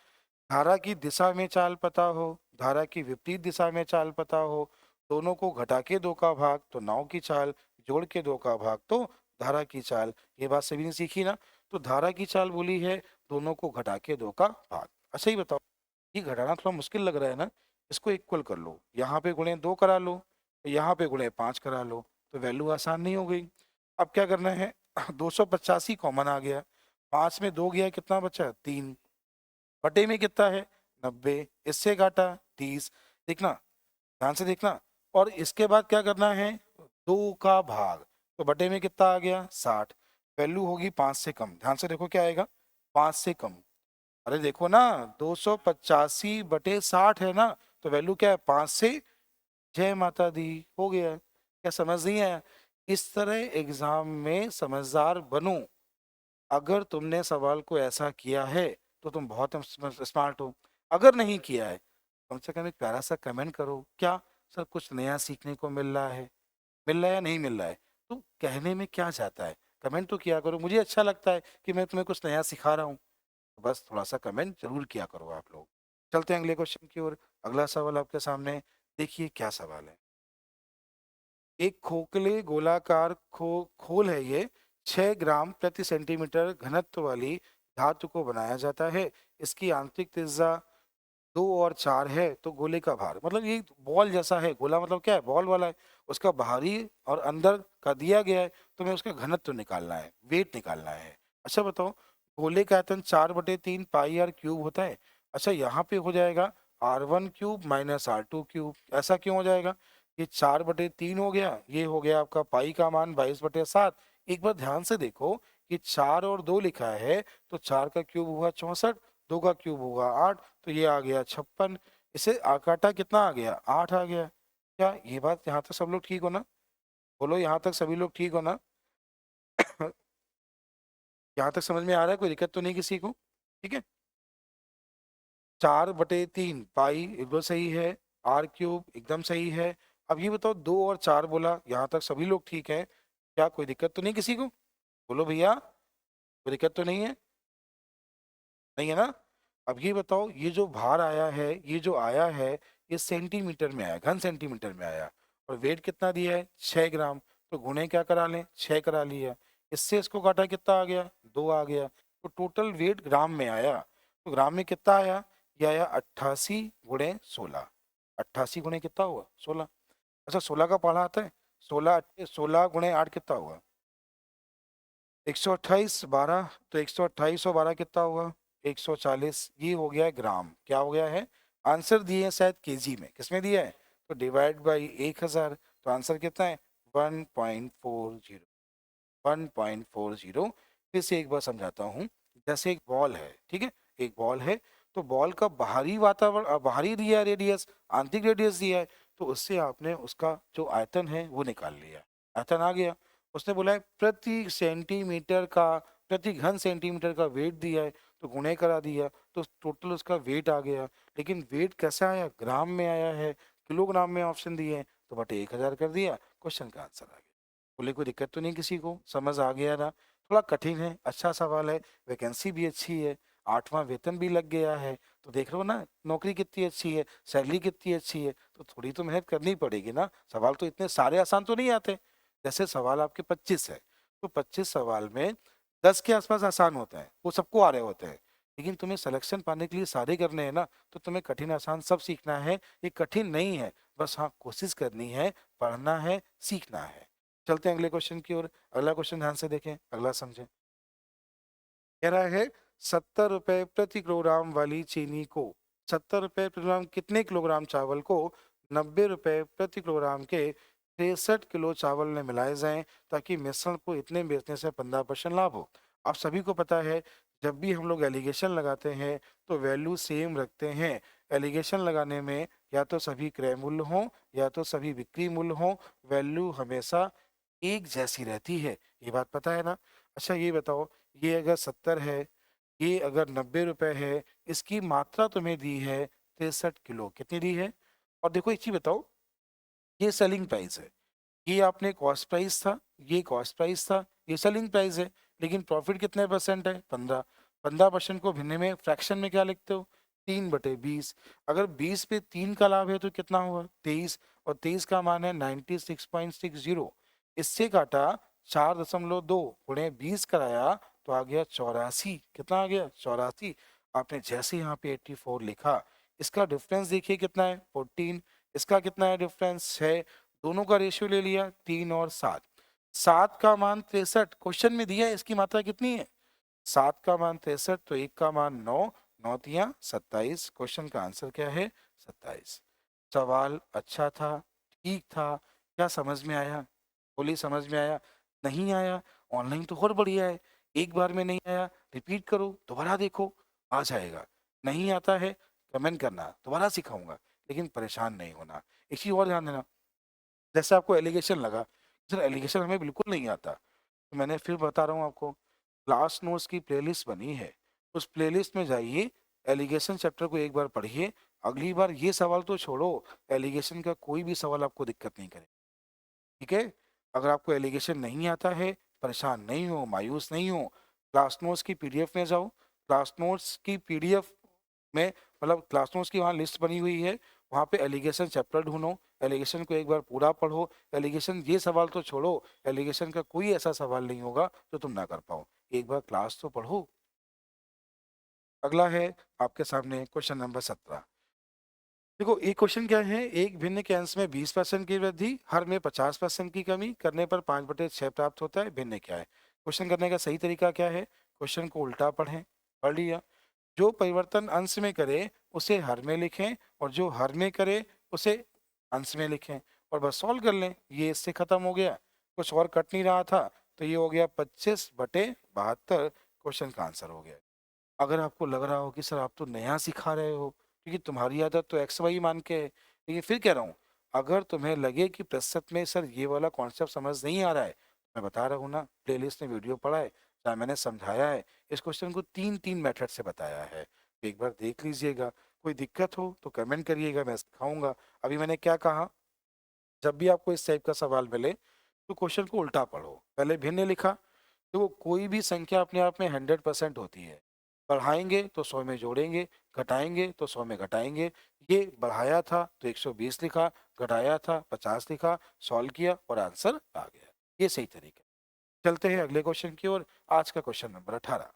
धारा की दिशा में चाल पता हो, धारा की विपरीत दिशा में चाल पता हो, दोनों को घटा के 2 का भाग तो नाव की चाल, जोड़ के 2 का भाग तो धारा की चाल। ये बात सभी ने सीखी ना। तो धारा की चाल बोली है दोनों को घटा के 2 का भाग। अच्छा ही बताओ, ये घटाना थोड़ा मुश्किल लग रहा है ना, इसको इक्वल कर लो, यहाँ पे गुणे 2 करा लो, यहाँ पे गुणे 5 करा लो, तो वैल्यू आसान नहीं हो गई। अब क्या करना है, 285 कॉमन आ गया, 5 में 2 गया, कितना बचा 3, बटे में कितना है 90, इससे घाटा 30। देखना, ध्यान से देखना। और इसके बाद क्या करना है, 2 का भाग, तो बटे में कितना आ गया 60, वैल्यू होगी 5 से कम। ध्यान से देखो क्या आएगा, 5 से कम। अरे देखो ना, 285/60 है ना, तो वैल्यू क्या है 5 से, जय माता दी, हो गया। क्या समझ नहीं आया, इस तरह एग्जाम में समझदार बनो। अगर तुमने सवाल को ऐसा किया है तो तुम बहुत स्मार्ट हो, अगर नहीं किया है कम से कम एक प्यारा सा कमेंट करो, क्या सर कुछ नया सीखने को मिल रहा है, मिल रहा है या नहीं मिल रहा है, तो कहने में क्या जाता है, कमेंट तो किया करो। मुझे अच्छा लगता है कि मैं तुम्हें कुछ नया सिखा रहा हूँ, तो बस थोड़ा सा कमेंट जरूर किया करो आप लोग। चलते हैं अगले क्वेश्चन की ओर। अगला सवाल आपके सामने, देखिए क्या सवाल है। एक खोखले गोलाकार खोल है ये, 6 ग्राम प्रति सेंटीमीटर घनत्व वाली धातु को बनाया जाता है। इसकी आंतरिक त्रिज्या 2 और 4 है, तो गोले का भार, मतलब ये बॉल जैसा है, गोला मतलब क्या है, बॉल वाला है, उसका बाहरी और अंदर का दिया गया है, तो हमें उसका घनत्व निकालना है, वेट निकालना है। अच्छा बताओ, गोले का आयतन 4/3 पाई आर क्यूब होता है। अच्छा यहाँ पे हो जाएगा R1³ माइनस R2³। ऐसा क्यों हो जाएगा, ये 4/3 हो गया, ये हो गया आपका पाई का मान 22/7। एक बार ध्यान से देखो कि 4 और 2 लिखा है, तो 4 का क्यूब हुआ 64, 2 का क्यूब हुआ 8, तो ये आ गया 56। इसे काटा कितना आ गया, 8 आ गया। क्या ये बात यहाँ तक सब लोग ठीक हो ना, बोलो यहाँ तक सभी लोग ठीक हो ना? यहाँ तक समझ में आ रहा है, कोई दिक्कत तो नहीं किसी को? ठीक है, 4/3 पाई एकदम सही है, R³ एकदम सही है। अब ये बताओ 2 और 4 बोला, यहाँ तक सभी लोग ठीक है, क्या कोई दिक्कत तो नहीं किसी को? बोलो भैया, कोई दिक्कत तो नहीं है? नहीं है ना? अब ये बताओ, ये जो भार आया है, ये जो आया है, ये सेंटीमीटर में आया, घन सेंटीमीटर में आया, और वेट कितना दिया है, 6 ग्राम। तो गुणे क्या करा लें, 6 करा लिया, इससे इसको काटा कितना आ गया, 2 आ गया, तो टोटल वेट ग्राम में आया। तो ग्राम में कितना आया, ये आया 88 × 16। 88 कितना हुआ, 16। अच्छा 16 का पढ़ा आता है, 16 कितना हुआ, 128, 12, तो 128 और 12 कितना हुआ, 140। ये हो गया है ग्राम, क्या हो गया है, आंसर दिए हैं शायद केजी में, किसमें दिया है, तो डिवाइड बाई 1000, तो आंसर कितना है, 1.40। 1.40। फिर से एक बार समझाता हूँ, जैसे एक बॉल है, ठीक है, एक बॉल है, तो बॉल का बाहरी वातावरण बाहरी दिया है रेडियस, आंतरिक रेडियस दिया है, तो उससे आपने उसका जो आयतन है वो निकाल लिया, आयतन आ गया। उसने बोला है प्रति सेंटीमीटर का, प्रति घन सेंटीमीटर का वेट दिया है, तो गुणे करा दिया, तो टोटल उसका वेट आ गया। लेकिन वेट कैसा आया, ग्राम में आया है, किलोग्राम में ऑप्शन दिए हैं, तो बटे 1000 कर दिया, क्वेश्चन का आंसर आ गया। बोले कोई दिक्कत तो नहीं किसी को, समझ आ गया ना? थोड़ा कठिन है, अच्छा सवाल है, वैकेंसी भी अच्छी है, 8वां वेतन भी लग गया है, तो देख लो ना नौकरी कितनी अच्छी है, सैलरी कितनी अच्छी है, तो थोड़ी तो मेहनत करनी पड़ेगी ना। सवाल तो इतने सारे आसान तो नहीं आते, जैसे सवाल आपके 25 है, तो 25 सवाल में 10 के आसपास आसान होते हैं, वो सबको आ रहे होते हैं, लेकिन तुम्हें सिलेक्शन पाने के लिए सारे करने हैं ना, तो तुम्हें कठिन आसान सब सीखना है। ये कठिन नहीं है, बस हाँ कोशिश करनी है, पढ़ना है, सीखना है। चलते हैं अगले क्वेश्चन की ओर। अगला क्वेश्चन ध्यान से देखें, अगला समझें। कह रहा है 70 रुपए प्रति किलोग्राम वाली चीनी को, 70 रुपए प्रति किलोग्राम कितने किलोग्राम चावल को 90 रुपए प्रति किलोग्राम के 63 किलो चावल में मिलाए जाएं, ताकि मिश्रण को इतने बेचने से 15% लाभ हो। आप सभी को पता है, जब भी हम लोग एलिगेशन लगाते हैं तो वैल्यू सेम रखते हैं। एलिगेशन लगाने में या तो सभी क्रय मूल्य हों या तो सभी बिक्री मूल्य हों, वैल्यू हमेशा एक जैसी रहती है, ये बात पता है ना? अच्छा ये बताओ, ये अगर 70 है, ये अगर 90 रुपए है, इसकी मात्रा तुम्हें दी है 63 किलो, कितनी दी है? और देखो एक चीज बताओ, ये सेलिंग प्राइस है, ये आपने कॉस्ट प्राइस था, ये कॉस्ट प्राइस था, ये सेलिंग प्राइस है, लेकिन प्रॉफिट कितने परसेंट है, 15। 15% को भिन्ने में फ्रैक्शन में क्या लिखते हो, 3/20। अगर 20 पे 3 का लाभ है तो कितना हुआ, 23, और 23 का मान है 96.60। इससे काटा 4.2 गुणे 20 कराया, तो आ गया 84। कितना आ गया, 84। आपने जैसे यहाँ पे 84 लिखा, इसका डिफरेंस देखिए कितना है, 14। इसका कितना है डिफरेंस, 6। दोनों का रेशियो ले लिया, 3 और 7। 7 का मान 63 क्वेश्चन में दिया है, इसकी मात्रा कितनी है, 7 का मान 63, तो 1 का मान 9, 9×3 = 27। क्वेश्चन का आंसर क्या है, 27। सवाल अच्छा था, ठीक था, क्या समझ में आया, बोली समझ में आया? नहीं आया, ऑनलाइन तो और बढ़िया है, एक बार में नहीं आया रिपीट करो, दोबारा देखो, आ जाएगा। नहीं आता है कमेंट करना, दोबारा सिखाऊंगा, लेकिन परेशान नहीं होना। एक चीज और ध्यान देना, जैसे आपको एलिगेशन लगा, सर एलिगेशन हमें बिल्कुल नहीं आता, तो मैंने फिर बता रहा हूँ आपको, क्लास नोट्स की प्लेलिस्ट बनी है, उस प्लेलिस्ट में जाइए, एलिगेशन चैप्टर को एक बार पढ़िए। अगली बार ये सवाल तो छोड़ो, एलिगेशन का कोई भी सवाल आपको दिक्कत नहीं करे, ठीक है। अगर आपको एलिगेशन नहीं आता है, परेशान नहीं हो, मायूस नहीं हो, क्लास नोट्स की पीडीएफ में जाओ। क्लास नोट्स की पीडीएफ में, मतलब क्लास नोट्स की वहाँ लिस्ट बनी हुई है, वहाँ पे एलिगेशन चैप्टर ढूंढो, एलिगेशन को एक बार पूरा पढ़ो। एलिगेशन ये सवाल तो छोड़ो, एलिगेशन का कोई ऐसा सवाल नहीं होगा जो तुम ना कर पाओ, एक बार क्लास तो पढ़ो। अगला है आपके सामने क्वेश्चन नंबर 17। देखो ये क्वेश्चन क्या है, एक भिन्न के अंश में 20% की वृद्धि, हर में 50% की कमी करने पर 5/6 प्राप्त होता है, भिन्न क्या है। क्वेश्चन करने का सही तरीका क्या है, क्वेश्चन को उल्टा पढ़ें, पढ़ लिया, जो परिवर्तन अंश में करे उसे हर में लिखें, और जो हर में करे उसे अंश में लिखें, और बस सॉल्व कर लें, ये इससे खत्म हो गया। कुछ और कट नहीं रहा था, तो ये हो गया 25/72, क्वेश्चन का आंसर हो गया। अगर आपको लग रहा हो कि सर आप तो नया सिखा रहे हो, क्योंकि तुम्हारी आदत तो एक्स वाई मान के है, लेकिन फिर कह रहा हूँ, अगर तुम्हें लगे कि प्रतिशत में सर ये वाला कॉन्सेप्ट समझ नहीं आ रहा है, मैं बता रहा हूँ ना, प्लेलिस्ट में वीडियो पड़ा है, जहाँ मैंने समझाया है, इस क्वेश्चन को 3 मेथड से बताया है, तो एक बार देख लीजिएगा। कोई दिक्कत हो तो कमेंट करिएगा, मैं सिखाऊंगा। अभी मैंने क्या कहा, जब भी आपको इस टाइप का सवाल मिले तो क्वेश्चन को उल्टा पढ़ो, पहले भिन्न लिखा। तो कोई भी संख्या अपने आप में 100% होती है, बढ़ाएंगे तो 100 में जोड़ेंगे, घटाएंगे तो 100 में घटाएंगे। ये बढ़ाया था तो 120 लिखा, घटाया था 50 लिखा, सॉल्व किया और आंसर आ गया, ये सही तरीका। चलते हैं अगले क्वेश्चन की ओर। आज का क्वेश्चन नंबर 18।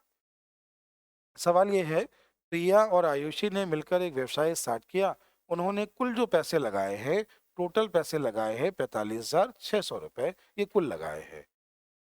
सवाल ये है, प्रिया और आयुषी ने मिलकर एक व्यवसाय स्टार्ट किया, उन्होंने कुल जो पैसे लगाए हैं, टोटल पैसे लगाए हैं 45,600 रुपए, ये कुल लगाए हैं।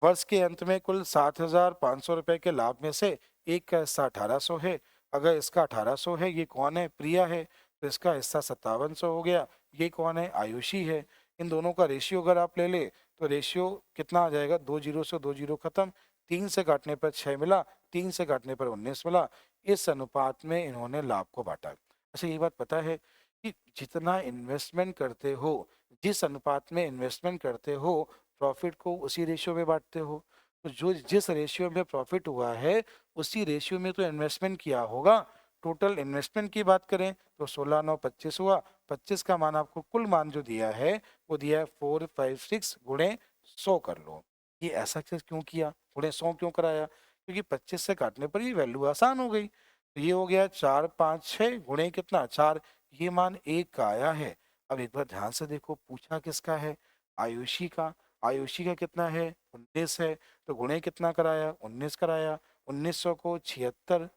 वर्ष के अंत में कुल 7,500 रुपए के लाभ में से एक का हिस्सा 1800 है। अगर इसका 1800 है, ये कौन है, प्रिया है, तो इसका हिस्सा 5700 हो गया, ये कौन है, आयुषी है। इन दोनों का रेशियो अगर आप ले ले तो रेशियो कितना आ जाएगा, 2 जीरो से 2 जीरो खत्म, 3 से काटने पर 6 मिला, 3 से काटने पर 19 मिला। इस अनुपात में इन्होंने लाभ को बांटा। अच्छा ये बात पता है कि जितना इन्वेस्टमेंट करते हो, जिस अनुपात में इन्वेस्टमेंट करते हो, प्रॉफिट को उसी रेशियो में बांटते हो। तो जो जिस रेशियो में प्रॉफिट हुआ है, उसी रेशियो में तो इन्वेस्टमेंट किया होगा। टोटल इन्वेस्टमेंट की बात करें तो 16 9 25 हुआ, 25 का मान आपको कुल मान जो दिया है वो दिया है 456 गुणे 100 कर लो। ये ऐसा क्यों किया, गुणे 100 क्यों कराया, क्योंकि 25 से काटने पर ये वैल्यू आसान हो गई। तो ये हो गया 4 5 6 गुणे कितना 4, ये मान 1 का आया है। अब एक बार ध्यान से देखो, पूछा किसका है, आयुषी का। आयुषी का कितना है, 19 है, तो गुणे कितना कराया, 19 कराया, 1900 को 76,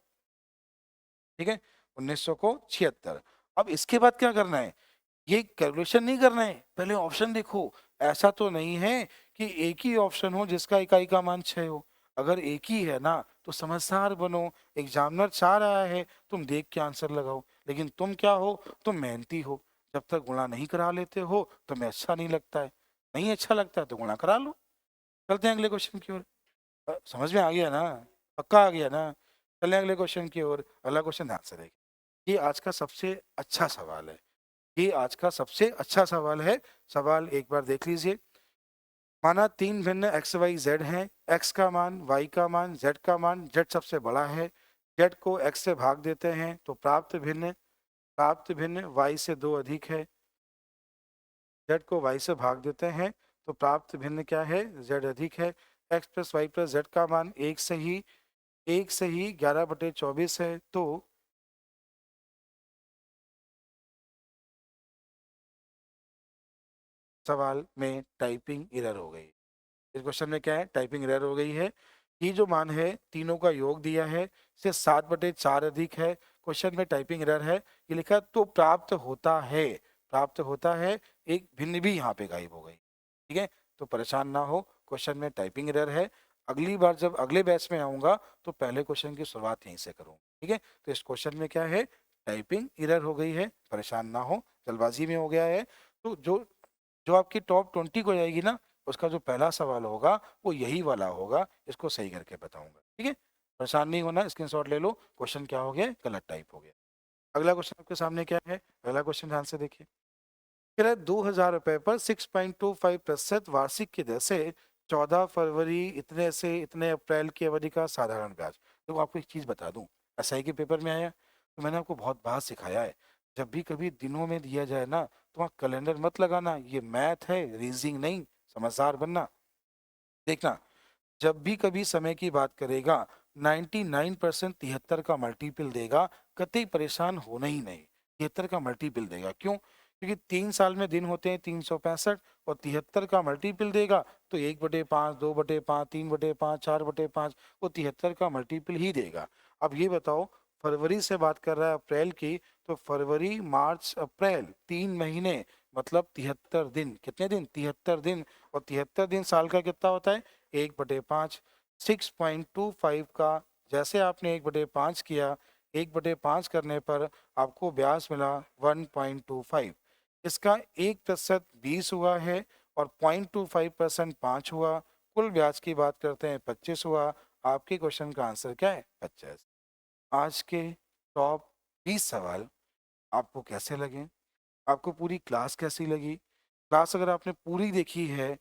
ठीक है, 1900 को 76। अब इसके बाद क्या करना है, ये कैलकुलेशन नहीं करना है, पहले ऑप्शन देखो। ऐसा तो नहीं है कि एक ही ऑप्शन हो जिसका इकाई का मान 6 हो। अगर एक ही है ना तो समझदार बनो, एग्जामिनर चाह रहा है तुम देख के आंसर लगाओ, लेकिन तुम क्या हो, तुम मेहनती हो। जब तक गुणा नहीं करा लेते हो तो मैं अच्छा नहीं लगता है, नहीं अच्छा लगता है तो गुणा करा लो। चलते हैं अगले क्वेश्चन की ओर। समझ में आ गया ना, पक्का आ गया ना। चलें अगले क्वेश्चन की ओर। अगला क्वेश्चन ध्यान से देखिए, ये आज का सबसे अच्छा सवाल है, ये आज का सबसे अच्छा सवाल है। सवाल एक बार देख लीजिए। माना तीन भिन्न एक्स वाई जेड हैं, एक्स का मान, वाई का मान, जेड का मान, जेड सबसे बड़ा है, जेड को एक्स से भाग देते हैं तो प्राप्त भिन्न वाई से 2 अधिक है, जेड को वाई से भाग देते हैं तो प्राप्त भिन्न क्या है, जेड अधिक है। X plus y plus z का मान एक से ही 11/24 है, तो सवाल में टाइपिंग एरर हो गई। इस क्वेश्चन में क्या है, टाइपिंग एरर हो गई है। ये जो मान है तीनों का योग दिया है, से 7/4 अधिक है, क्वेश्चन में टाइपिंग एरर है। ये लिखा तो प्राप्त होता है, प्राप्त होता है, एक भिन्न भी यहाँ पे गायब हो गई, ठीक है। तो परेशान ना हो, क्वेश्चन में टाइपिंग एरर है। अगली बार जब अगले बैच में आऊंगा तो पहले क्वेश्चन की शुरुआत यहीं से करूँ, ठीक है। तो इस क्वेश्चन में क्या है, टाइपिंग एरर हो गई है, परेशान ना हो, जल्दबाजी में हो गया है। तो जो जो आपकी टॉप 20 को जाएगी ना, उसका जो पहला सवाल होगा वो यही वाला होगा, इसको सही करके बताऊंगा, ठीक है। परेशान नहीं होना, स्क्रीनशॉट ले लो, क्वेश्चन क्या हो गया, गलत टाइप हो गया। अगला क्वेश्चन आपके सामने क्या है, अगला क्वेश्चन ध्यान से देखिए। कह रहा है 2,000 रुपए पर 6.25% वार्षिक की दर से 14 फरवरी इतने से इतने अप्रैल की अवधि का साधारण ब्याज। देखो आपको एक चीज बता दूं, एसआई के पेपर में आया तो मैंने आपको बहुत बार सिखाया है, जब भी कभी दिनों में दिया जाए ना तो वहाँ कैलेंडर मत लगाना, ये मैथ है, रीजनिंग नहीं, समझदार बनना। देखना, जब भी कभी समय की बात करेगा 99% 73 का मल्टीपल देगा, कतई परेशान होना ही नहीं। 73 का मल्टीपल देगा, क्यों? क्योंकि 3 साल में दिन होते हैं 365, और 73 का मल्टीपल देगा तो 1/5, 2/5, 3/5, 4/5, वो 73 का मल्टीपल ही देगा। अब ये बताओ, फरवरी से बात कर रहा है अप्रैल की, तो फरवरी मार्च अप्रैल 3 महीने, मतलब 73 दिन। कितने दिन? 73 दिन। और 73 दिन साल का कितना होता है? 1/5। 6.25 का, जैसे आपने 1/5 किया, 1/5 करने पर आपको ब्याज मिला 1.25। इसका 1% 20 हुआ है, और 0.25% 5 हुआ। कुल ब्याज की बात करते हैं 25 हुआ। आपके क्वेश्चन का आंसर क्या है? 25। आज के टॉप 20 सवाल आपको कैसे लगे? आपको पूरी क्लास कैसी लगी? क्लास अगर आपने पूरी देखी है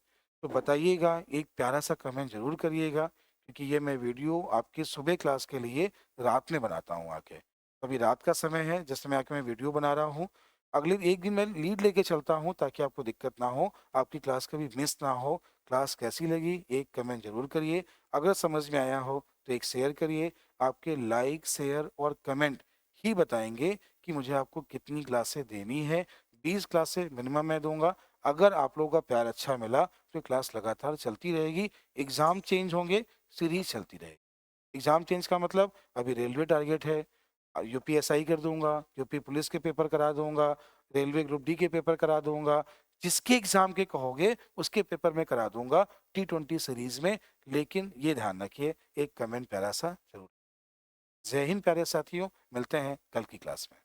तो बताइएगा, एक प्यारा सा कमेंट जरूर करिएगा, क्योंकि ये मैं वीडियो आपकी सुबह क्लास के लिए रात में बनाता हूँ आके। अभी रात का समय है जिस समय आके मैं वीडियो बना रहा हूँ। अगले एक दिन मैं लीड लेके चलता हूँ ताकि आपको दिक्कत ना हो, आपकी क्लास कभी मिस ना हो। क्लास कैसी लगी एक कमेंट जरूर करिए। अगर समझ में आया हो तो एक शेयर करिए। आपके लाइक, शेयर और कमेंट ही बताएंगे कि मुझे आपको कितनी क्लासें देनी है। 20 क्लासें मिनिमम मैं दूंगा। अगर आप लोगों का प्यार अच्छा मिला तो क्लास लगातार चलती रहेगी। एग्जाम चेंज होंगे, सीरीज चलती रहेगी। एग्जाम चेंज का मतलब, अभी रेलवे टारगेट है, यूपीएसआई कर दूंगा, यूपी पुलिस के पेपर करा दूंगा, रेलवे ग्रुप डी के पेपर करा दूंगा। जिसके एग्जाम के कहोगे उसके पेपर में करा दूंगा T20 सीरीज में। लेकिन ये ध्यान रखिए, एक कमेंट प्यारा सा जरूर। जय हिंद प्यारे साथियों, मिलते हैं कल की क्लास में।